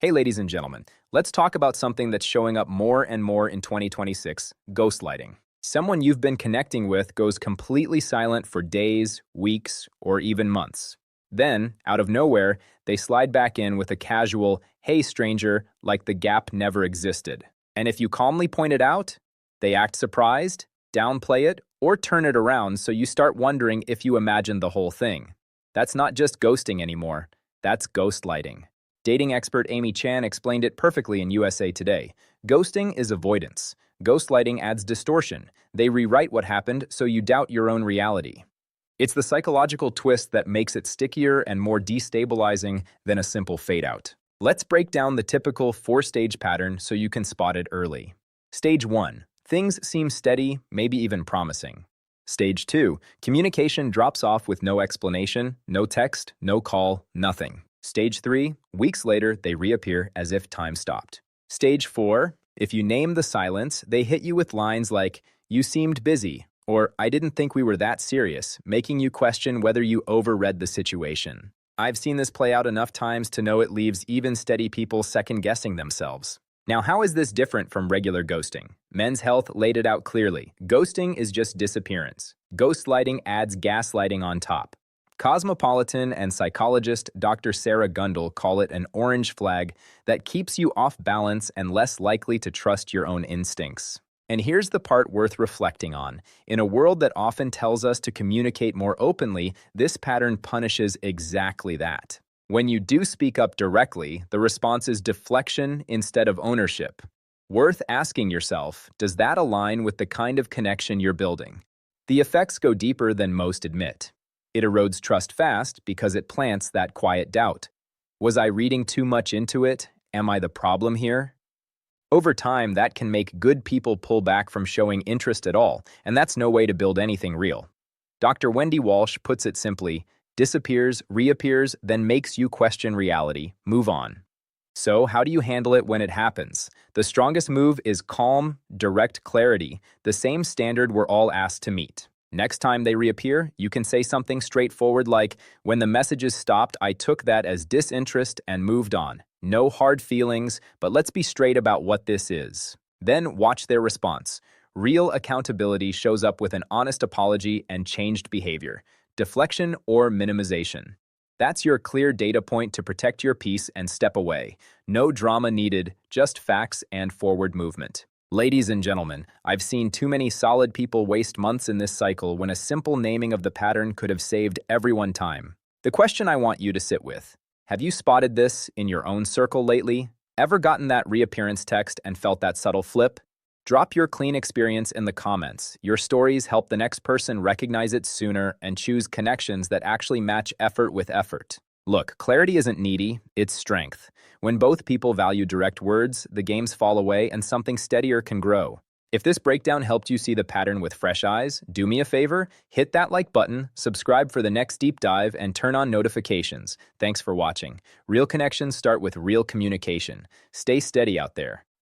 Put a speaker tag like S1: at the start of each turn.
S1: Hey, ladies and gentlemen, let's talk about something that's showing up more and more in 2026, ghostlighting. Someone you've been connecting with goes completely silent for days, weeks, or even months. Then, out of nowhere, they slide back in with a casual, hey stranger, like the gap never existed. And if you calmly point it out, they act surprised, downplay it, or turn it around so you start wondering if you imagined the whole thing. That's not just ghosting anymore, that's ghostlighting. Dating expert Amy Chan explained it perfectly in USA Today. Ghosting is avoidance. Ghostlighting adds distortion. They rewrite what happened so you doubt your own reality. It's the psychological twist that makes it stickier and more destabilizing than a simple fade-out. Let's break down the typical four-stage pattern so you can spot it early. Stage 1. Things seem steady, maybe even promising. Stage 2. Communication drops off with no explanation, no text, no call, nothing. Stage 3, weeks later, they reappear as if time stopped. Stage 4, if you name the silence, they hit you with lines like, you seemed busy, or I didn't think we were that serious, making you question whether you overread the situation. I've seen this play out enough times to know it leaves even steady people second-guessing themselves. Now, how is this different from regular ghosting? Men's Health laid it out clearly. Ghosting is just disappearance. Ghostlighting adds gaslighting on top. Cosmopolitan and psychologist Dr. Sarah Gundel call it an orange flag that keeps you off balance and less likely to trust your own instincts. And here's the part worth reflecting on. In a world that often tells us to communicate more openly, this pattern punishes exactly that. When you do speak up directly, the response is deflection instead of ownership. Worth asking yourself, does that align with the kind of connection you're building? The effects go deeper than most admit. It erodes trust fast because it plants that quiet doubt. Was I reading too much into it? Am I the problem here? Over time, that can make good people pull back from showing interest at all, and that's no way to build anything real. Dr. Wendy Walsh puts it simply, disappears, reappears, then makes you question reality. Move on. So, how do you handle it when it happens? The strongest move is calm, direct clarity, the same standard we're all asked to meet. Next time they reappear, you can say something straightforward like, when the messages stopped, I took that as disinterest and moved on. No hard feelings, but let's be straight about what this is. Then watch their response. Real accountability shows up with an honest apology and changed behavior, deflection or minimization. That's your clear data point to protect your peace and step away. No drama needed, just facts and forward movement. Ladies and gentlemen, I've seen too many solid people waste months in this cycle when a simple naming of the pattern could have saved everyone time. The question I want you to sit with, have you spotted this in your own circle lately? Ever gotten that reappearance text and felt that subtle flip? Drop your clean experience in the comments. Your stories help the next person recognize it sooner and choose connections that actually match effort with effort. Look, clarity isn't needy, it's strength. When both people value direct words, the games fall away and something steadier can grow. If this breakdown helped you see the pattern with fresh eyes, do me a favor, hit that like button, subscribe for the next deep dive, and turn on notifications. Thanks for watching. Real connections start with real communication. Stay steady out there.